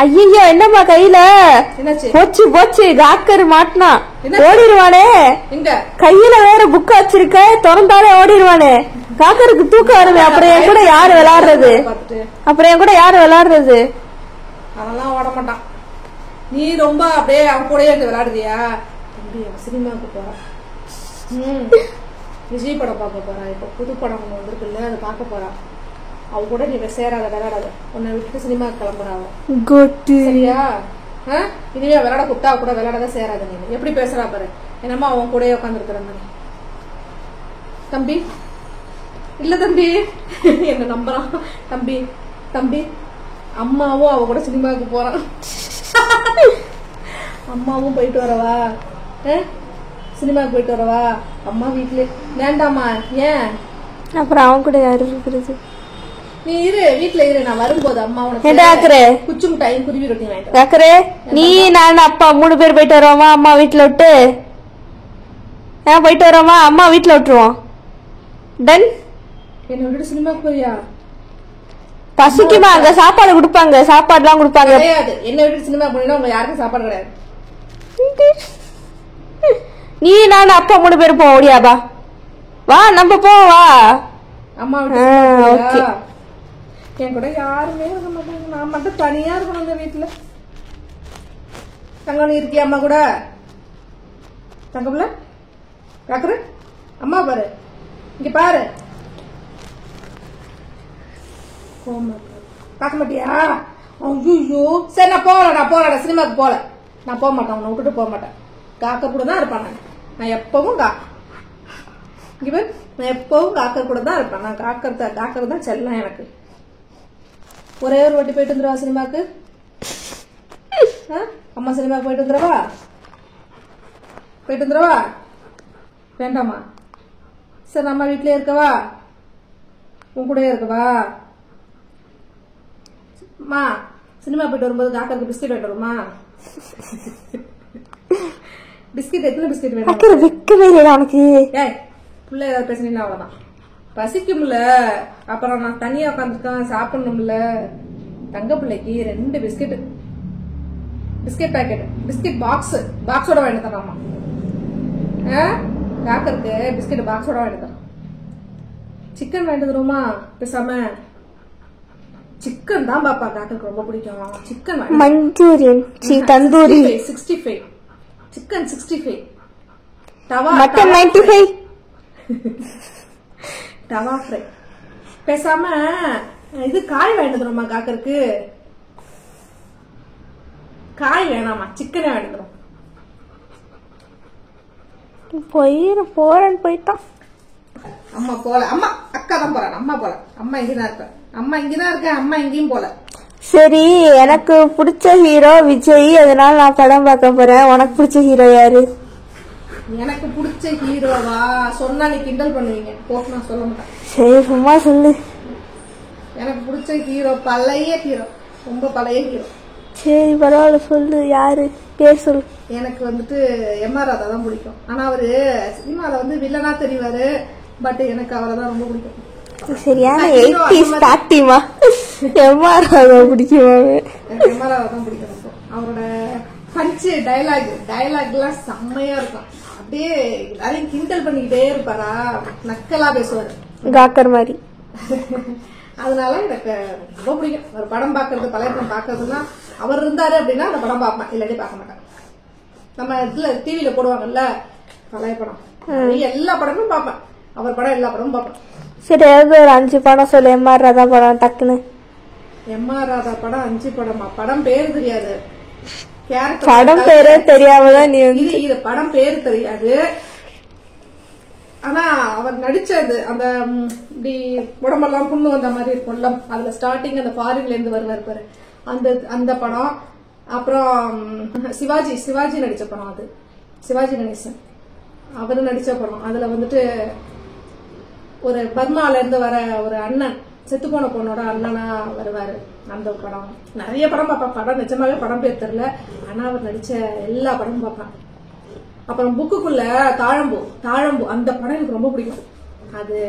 ஐயோ என்னம்மா கையில போச்சு போச்சு காக்கர் மாட்டினா ஓடிடுவானே. கையில வேற புக் வச்சிருக்க திறந்தாலே ஓடிடுவானே. காக்கருக்கு தூக்கம் வருமே. அப்புறம் என் கூட யாரு விளையாடுறது? அதெல்லாம் ஓட மாட்டான். நீ ரொம்ப அப்படியே அவன் கூட விளையாடுறியா? சினிமாவுக்கு போறான். விஜய் படம் பார்க்க போறான். இப்ப புது படம் ஒண்ணு வந்திருக்குல்ல, அதை பார்க்க போறான். அவ கூட நீ சேராத, விளையாடாத. உன்னை விட்டுட்டு சினிமாவுக்கு கிளம்புறான். சரியா? இனிமே விளையாட கூப்பிட்டா அவ கூட விளையாடாத, சேராத. நீ எப்படி பேசுறா பாரு. என்னமா அவன் கூட உட்காந்துருக்கிற மாதிரி. தம்பி இல்ல தம்பி என்ன நம்புறான். தம்பி தம்பி அம்மாவும் அவ கூட சினிமாவுக்கு போறான். அம்மாவும் போயிட்டு வரவா? சினிமாவுக்கு போயிட்டு வரவா? அம்மா வீட்டுல வேண்டாமா? ஏன்? அப்புறம் அவன் கூட யாரு இருக்கிறது? நீ இரு, வீட்டுல இரு. நான் வரும்போது அம்மா உனக்கு குச்சி மிட்டாயும் குருவி ரொட்டி வாங்கிட்டு. நீ நான் அப்பா 3 பேர் போயிட்டு வரோமா? அம்மா வீட்டுல விட்டு போயிட்டு வரோமா? அம்மா வீட்டுல விட்டுருவோம். டன். என்ன விட்டுட்டு சினிமாவுக்கு போறியா? பசிக்குமா? அங்க சாப்பாடு கொடுப்பாங்க, சாப்பாடுலாம் கொடுப்பாங்க. கிடையாது. என்ன விட்டு சினிமா போனீங்கன்னா உங்க யாருக்கும் சாப்பாடு கிடையாது. நீ நான் அப்பா 3 பேர் போவோம். ஓடியாபா வா, நம்ம போவோம் வா. அம்மா வீட்டு என் கூட யாருமே இருக்க மாட்டாங்க. நான் மட்டும் தனியா இருக்கணும் இந்த வீட்டுல. தங்கம் நீ இருக்கியா அம்மா கூட? தங்கம்ல பாக்குற அம்மா பாரு, இங்க பாரு. பாக்க மாட்டியா? ஐயோ சரி, நான் போகல சினிமாவுக்கு போகல. நான் போக மாட்டேன், உன்னை விட்டுட்டு போக மாட்டேன். காக்க கூட தான் இருப்பான். நான் எப்பவும் நான் எப்பவும் காக்க கூட தான் இருப்பேன். நான் காக்கிறது தான் செல்லம் எனக்கு. ஒரே ஒரு வாட்டி போயிட்டு வந்துருவா சினிமாக்கு. அம்மா சினிமாக்கு போயிட்டு வந்துடவா? வேண்டாமா? சரி, அம்மா வீட்லயே இருக்கவா? உன் கூடயே இருக்கவா? அம்மா சினிமா போயிட்டு வரும்போது காக்கருக்கு பிஸ்கெட் வாங்கிட்டு வருமா? பிஸ்கெட் எத்தனை பிஸ்கெட் வேணும் உனக்கு? ஏய் புள்ள ஏதாவது பேசினா அவ்வளவுதான். பசிக்கும்ல, அப்புறம் நான் தனியா உட்காந்துருக்கேன், சாப்பிடணும்ல. தங்க பிள்ளைக்கு 2 பிஸ்கெட் பேக்கெட், பிஸ்கெட் பாக்ஸோட வாங்கிட்டு தராமா. காக்கருக்கு பிஸ்கெட் பாக்ஸோட வாங்கிட்டு தரோம். சிக்கன் வாங்கிட்டு தருமா? பேசாம சிக்கன் தான் பாப்பா காக்கருக்கு ரொம்ப பிடிக்கும். சிக்கன் மஞ்சூரியன், தந்தூரி 65, சிக்கன் 65, தவா மட்டன் 95, தவா ஃப்ரை. பேசாம இது காய் வாங்கிட்டு தருமா காக்கருக்கு? காய் வேணாமா, சிக்கனே வாங்கிட்டு தரும். போறேன்னு போயிட்டான். அம்மா போல, அம்மா அக்கா தான் போறான். அம்மா போல, அம்மா இங்கதான் இருக்கேன். அம்மா எங்கேயும் போல. சரி, எனக்கு பிடிச்ச ஹீரோ விஜய், அதனால நான் படம் பார்க்க போறேன். உனக்கு பிடிச்ச ஹீரோ யாரு? எனக்கு பிடிச்ச ஹீரோவா சொன்னா நீ கிண்டல் பண்ணுவீங்க. நான் சொல்ல மாட்டேன். சரி சும்மா சொல்லு. எனக்கு பிடிச்ச ஹீரோ பழைய ஹீரோ, ரொம்ப பழைய ஹீரோ. சரி பரவாயில்ல, சொல்லு. யாரு பேர் சொல்லு. எனக்கு வந்துட்டு எம்.ஆர். ராதா தான் பிடிக்கும். ஆனா அவரு சினிமால வில்லனா தெரிவாரு. பட் எனக்கு அவரை தான் ரொம்ப பிடிக்கும். சரியான 80s பாட்டிமா எம்.ஆர். ராதா பிடிக்குமா? எனக்கு எம்.ஆர். ராதா தான் பிடிக்கும். அவரோட பஞ்சு டைலாக் எல்லாம் செம்மையா இருக்கும். அப்படியே எல்லாரையும் கிண்டல் பண்ணிக்கிட்டே இருப்பாரா, நக்கலா பேசுவாரு, காக்கர் மாதிரி. அதனால எனக்கு ரொம்ப பிடிக்கும். ஒரு படம் பாக்குறது, பழைய படம் பாக்குறதுன்னா அவர் இருந்தாரு அப்படின்னா அந்த படம் பார்ப்பேன், இல்லாட்டி பார்க்க மாட்டேன். நம்ம இதுல டிவில போடுவாங்கல்ல பழைய படம், எல்லா படமும் பார்ப்பேன். அவர் படம் எல்லா படமும் பார்ப்பேன். சரி, ஒரு 5 படம் சொல்லு. எம்.ஆர். ராதா படம் டக்குன்னு. எம்.ஆர். ராதா படம் 5 படமா? படம் பேரு தெரியாது, படம் பேரே தெரியாமதான் நீ இது. படம் பேரு தெரியாது, ஆனா அவர் நடிச்சது அந்த இப்படி உடம்பெல்லாம் புண்ணு வந்த மாதிரி இருக்கும்ல, அதுல ஸ்டார்டிங் அந்த ஃபாரின்ல இருந்து வருவார் பாரு, அந்த படம். அப்புறம் சிவாஜி நடிச்ச படம், அது சிவாஜி கணேசன் அவரு நடிச்ச படம். அதுல ஒரு பர்மால இருந்து வர ஒரு அண்ணன், செத்து போன பொண்ணோட அண்ணனா வருவாரு. அந்த படம் நிறைய படம் பார்ப்பேன். படம் நிஜமாவே படம் பேர் தெரியல, ஆனா அவர் நடிச்ச எல்லா படமும் பார்ப்பேன். அப்புறம் புக்குக்குள்ள தாழம்பூ அந்த படம் எனக்கு ரொம்ப பிடிக்கும். அது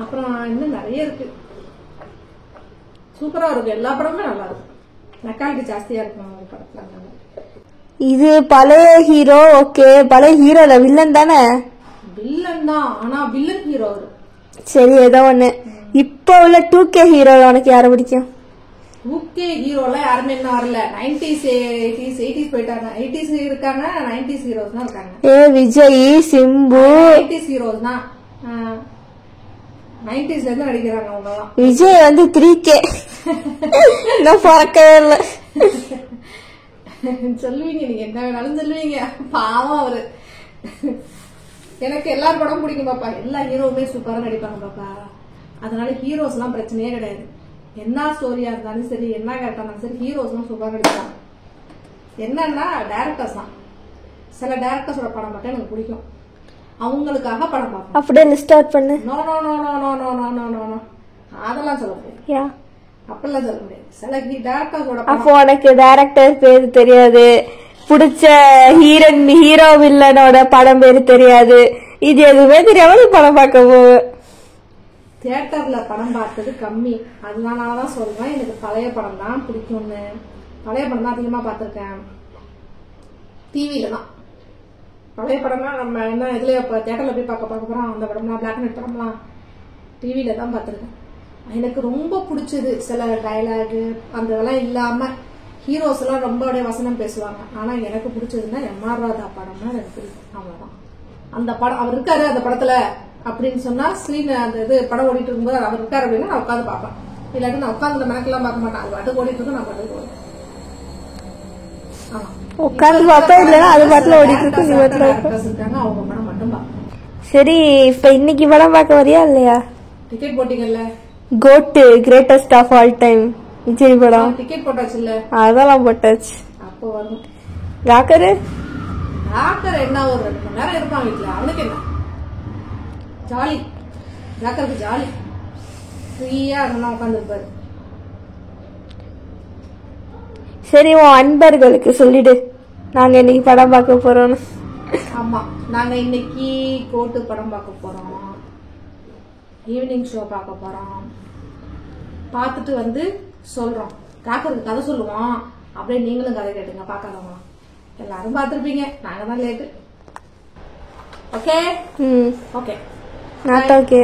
அப்புறம் இன்னும் நிறைய இருக்கு, சூப்பரா இருக்கும். எல்லா படமுமே நல்லா இருக்கும். மெக்கானிட்டி ஜாஸ்தியா இருக்கும் அவங்க படத்துல. இது பழைய ஹீரோ. ஓகே, பழைய ஹீரோல வில்லன் தானே? வில்லன் தான், ஆனா வில்லன் ஹீரோ அவரு. சரி, ஏதோ ஒண்ணு. இப்ப உள்ள 2K ஹீரோ உனக்கு யார பிடிக்கும்? 2K ஹீரோலாம் யாருமே இன்னும் வரல. 90s 80s போயிட்டாங்க. 80s இருக்காங்க, 90s ஹீரோஸ் தான் இருக்காங்க. விஜய், சிம்பு 90s ஹீரோஸ் தான். 90sல இருந்து நடிக்கிறாங்க அவங்க எல்லாம். விஜய் வந்து 3K இன்னும் பிறக்கவே இல்லை. சொல்லுவீங்க, நீங்க என்ன வேணாலும் சொல்லுவீங்க. பாவம் அவரு. எனக்கு எல்லா படமும் பிடிக்கும் பாப்பா. எல்லா ஹீரோவுமே சூப்பரா நடிப்பாங்க பாப்பா. அதனால ஹீரோஸ் எல்லாம் பிரச்சனையே கிடையாது. என்ன ஸ்டோரியா இருந்தாலும் சரி, என்ன கேரக்டர் இருந்தாலும் சரி, ஹீரோஸ் எல்லாம் சூப்பரா நடிப்பாங்க. என்னன்னா டைரக்டர்ஸ் தான். சில டைரக்டர்ஸோட படம் மட்டும் எனக்கு பிடிக்கும். அவங்களுக்காக படம் பார்ப்பேன். அப்படியே லிஸ்ட் அவுட் பண்ணு. No no no no no no no no no no அதெல்லாம் சொல்ல முடியாது. அப்படிலாம் சொல்ல முடியாது. சில டைரக்டர்ஸோட. அப்போ உனக்கு டைரக்டர் பேரு தெரியாது, பிடிச்ச ஹீரோ வில்லனோட படம் பேரு தெரியாது, இது எதுவுமே தெரியாம படம் பார்க்க போவ. தியேட்டர்ல படம் பார்த்தது கம்மி. அதனாலதான் சொல்றேன் எனக்கு பழைய படம் தான் பிடிக்கும்னு. பழைய படம் தான் அதிகமா பார்த்திருக்கேன். டிவில தான் பழைய படம்னா நம்ம என்ன இதுல தியேட்டர்ல போய் பார்க்க போறோம். அந்த படம்லாம் பிளாக் அண்ட் ஒயிட் படம்லாம் டிவில தான் பார்த்திருக்கேன். எனக்கு ரொம்ப பிடிச்சது சில டயலாக் அந்த இதெல்லாம் இல்லாம ஹீரோஸ் எல்லாம் ரொம்ப அப்படியே வசனம் பேசுவாங்க. ஆனா எனக்கு பிடிச்சதுன்னா எம்.ஆர். ராதா படம்னா எனக்கு பிடிக்கும். அவ்வளவுதான். அந்த படம் அவர் இருக்காரு அந்த படத்துல அப்படின்னு சொன்னா ஸ்கிரீன் அந்த இது படம் ஓடிட்டு இருக்கும்போது அவர் இருக்காரு அப்படின்னா நான் உட்காந்து பார்ப்பேன். இல்லாட்டி நான் உட்காந்து மெனக்கெல்லாம் பார்க்க மாட்டேன். அது பாட்டு ஓடிட்டு இருக்கு, நான் பாட்டு ஓடுவேன். உட்காந்து பார்த்தா இல்லைன்னா அது பாட்டுல ஓடிட்டு இருக்கு. இருக்காங்க, அவங்க படம் மட்டும் பார்ப்பேன். சரி, இப்ப இன்னைக்கு படம் பார்க்க வரியா இல்லையா? டிக்கெட் போட்டீங்கல்ல? Goat greatest of all time Vijay படம். டிக்கெட் போட்டாச்சு இல்ல? அதெல்லாம் போட்டாச்சு. அப்போ வரும். ராக்கரு என்ன ஒரு 2 மணி நேரம் இருப்பான் வீட்டுல. அவனுக்கு என்ன ஜாலி. ராக்கருக்கு ஜாலி. ஃப்ரீயா அதெல்லாம் உட்காந்து இருப்பாரு. சரி, உன் அன்பர்களுக்கு சொல்லிடு நாங்க இன்னைக்கு படம் பார்க்க போறோம். ஆமா, நாங்க இன்னைக்கு கோட்டு படம் பார்க்க போறோம். ஈவினிங் ஷோ பார்க்க போறோம். பார்த்துட்டு வந்து சொல்றோம். ராக்கருக்கு கதை சொல்லுவோம். அப்படியே நீங்களும் கதை கேட்டுங்க. பார்க்காதவங்க எல்லாரும் பார்த்திருப்பீங்க. நாங்க தான் late. Okay okay not okay.